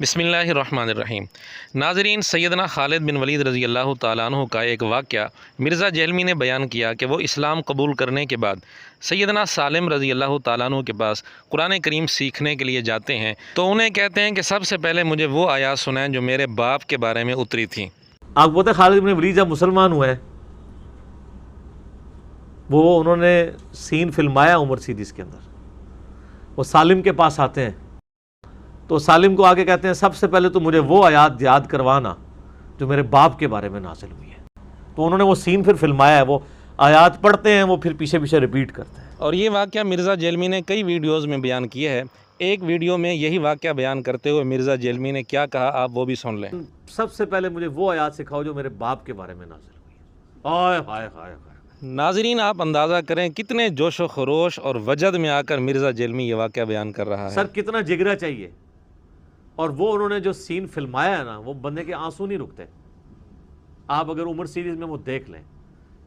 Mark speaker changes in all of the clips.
Speaker 1: بسم اللہ الرحمن الرحیم۔ ناظرین، سیدنا خالد بن ولید رضی اللہ تعالیٰ عنہ کا ایک واقعہ مرزا جہلمی نے بیان کیا کہ وہ اسلام قبول کرنے کے بعد سیدنا سالم رضی اللہ تعالیٰ عنہ کے پاس قرآن کریم سیکھنے کے لیے جاتے ہیں تو انہیں کہتے ہیں کہ سب سے پہلے مجھے وہ آیات سنائیں جو میرے باپ کے بارے میں اتری تھیں۔
Speaker 2: آپ بولتے ہیں خالد بن ولید جب مسلمان ہوئے وہ انہوں نے سین فلمایا عمر سیریز کے اندر، وہ سالم کے پاس آتے ہیں تو سالم کو آگے کہتے ہیں سب سے پہلے تو مجھے وہ آیات یاد کروانا جو میرے باپ کے بارے میں نازل ہوئی ہے۔ تو انہوں نے وہ سین پھر فلمایا ہے، وہ آیات پڑھتے ہیں، وہ پھر پیچھے پیچھے ریپیٹ کرتے ہیں۔
Speaker 1: اور یہ واقعہ مرزا جہلمی نے کئی ویڈیوز میں بیان کیا ہے۔ ایک ویڈیو میں یہی واقعہ بیان کرتے ہوئے مرزا جہلمی نے کیا کہا، آپ وہ بھی سن لیں۔
Speaker 2: سب سے پہلے مجھے وہ آیات سکھاؤ جو میرے باپ کے بارے میں نازل ہوئی ہے۔ ہائے ہائے ہائے ہائے۔
Speaker 1: ناظرین، آپ اندازہ کریں کتنے جوش و خروش اور وجد میں آ کر مرزا جہلمی یہ واقعہ بیان کر رہا ہے۔
Speaker 2: سر کتنا جگرا چاہیے، اور وہ انہوں نے جو سین فلمایا ہے نا، وہ بندے کے آنسو نہیں رکتے۔ آپ اگر عمر سیریز میں وہ دیکھ لیں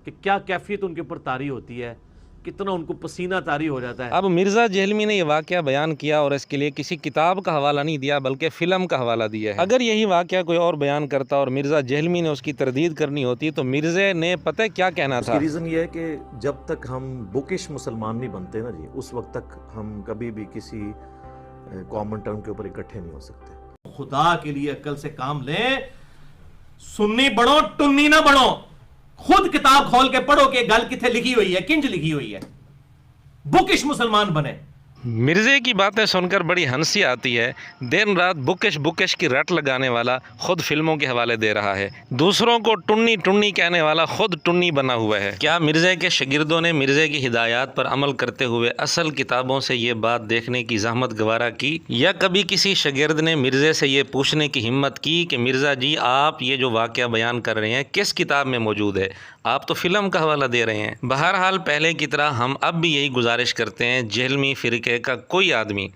Speaker 2: کہ کیا کیفیت ان کے اوپر طاری ہوتی ہے، کتنا ان کو پسینہ طاری ہو جاتا ہے۔
Speaker 1: اب مرزا جہلمی نے یہ واقعہ بیان کیا اور اس کے لیے کسی کتاب کا حوالہ نہیں دیا بلکہ فلم کا حوالہ دیا ہے۔ اگر یہی واقعہ کوئی اور بیان کرتا اور مرزا جہلمی نے اس کی تردید کرنی ہوتی تو مرزا نے پتہ کیا کہنا تھا۔
Speaker 3: ریزن یہ ہے کہ جب تک ہم بکش مسلمان نہیں بنتے نا جی، اس وقت تک ہم کبھی بھی کسی کامن ٹرم کے اوپر اکٹھے نہیں ہو سکتے۔
Speaker 2: خدا کے لیے عقل سے کام لیں، سنی بڑھو ٹنی نہ بڑھو۔ خود کتاب کھول کے پڑھو کہ گل کتنے لکھی ہوئی ہے، کنج لکھی ہوئی ہے، بکش مسلمان بنے۔
Speaker 1: مرزے کی باتیں سن کر بڑی ہنسی آتی ہے۔ دن رات بکش کی رٹ لگانے والا خود فلموں کے حوالے دے رہا ہے، دوسروں کو ٹنی ٹنی کہنے والا خود ٹنی بنا ہوا ہے۔ کیا مرزے کے شاگردوں نے مرزے کی ہدایات پر عمل کرتے ہوئے اصل کتابوں سے یہ بات دیکھنے کی زحمت گوارا کی، یا کبھی کسی شاگرد نے مرزے سے یہ پوچھنے کی ہمت کی کہ مرزا جی آپ یہ جو واقعہ بیان کر رہے ہیں کس کتاب میں موجود ہے؟ آپ تو فلم کا حوالہ دے رہے ہیں۔ بہرحال پہلے کی طرح ہم اب بھی یہی گزارش کرتے ہیں، جہلمی فرقے کا کوئی آدمی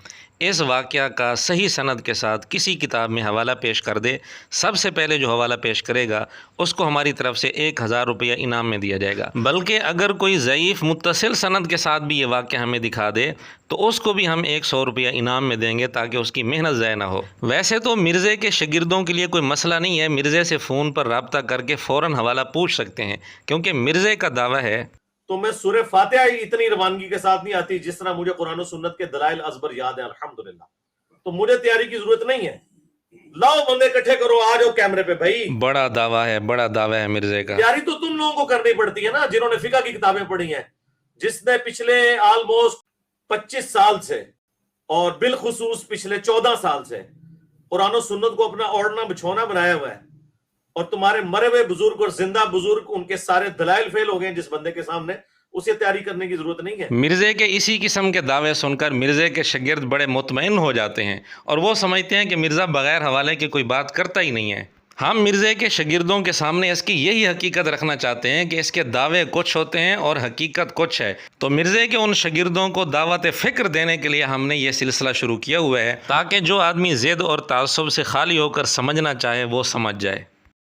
Speaker 1: اس واقعہ کا صحیح سند کے ساتھ کسی کتاب میں حوالہ پیش کر دے، سب سے پہلے جو حوالہ پیش کرے گا اس کو ہماری طرف سے 1000 روپیہ انعام میں دیا جائے گا۔ بلکہ اگر کوئی ضعیف متصل سند کے ساتھ بھی یہ واقعہ ہمیں دکھا دے تو اس کو بھی ہم 100 روپیہ انعام میں دیں گے تاکہ اس کی محنت ضائع نہ ہو۔ ویسے تو مرزے کے شاگردوں کے لیے کوئی مسئلہ نہیں ہے، مرزے سے فون پر رابطہ کر کے فوراً حوالہ پوچھ سکتے ہیں، کیونکہ مرزے کا دعویٰ ہے
Speaker 2: تو میں سورہ فاتحہ اتنی روانگی کے ساتھ نہیں آتی جس طرح مجھے قرآن و سنت کے دلائل ازبر یاد ہے الحمدللہ، تو مجھے تیاری کی ضرورت نہیں ہے۔ لاؤ بندے اکٹھے کرو، آ جاؤ کیمرے پہ بھائی۔
Speaker 1: بڑا دعویٰ ہے مرزے کا۔
Speaker 2: تیاری تو تم لوگوں کو کرنی پڑتی ہے نا، جنہوں نے فقہ کی کتابیں پڑھی ہیں، جس نے پچھلے آلموسٹ 25 سال سے اور بالخصوص پچھلے 14 سال سے قرآن و سنت کو اپنا اوڑھنا بچھونا بنایا ہوا ہے، اور تمہارے مرے ہوئے بزرگ اور زندہ بزرگ ان کے سارے دلائل فیل ہو گئے جس بندے کے سامنے، اسے تیاری کرنے کی ضرورت نہیں ہے۔
Speaker 1: مرزے کے اسی قسم کے دعوے سن کر مرزے کے شاگرد بڑے مطمئن ہو جاتے ہیں اور وہ سمجھتے ہیں کہ مرزا بغیر حوالے کے کوئی بات کرتا ہی نہیں ہے۔ ہم مرزے کے شاگردوں کے سامنے اس کی یہی حقیقت رکھنا چاہتے ہیں کہ اس کے دعوے کچھ ہوتے ہیں اور حقیقت کچھ ہے۔ تو مرزے کے ان شاگردوں کو دعوت فکر دینے کے لیے ہم نے یہ سلسلہ شروع کیا ہوا ہے تاکہ جو آدمی ضد اور تعصب سے خالی ہو کر سمجھنا چاہے وہ سمجھ جائے۔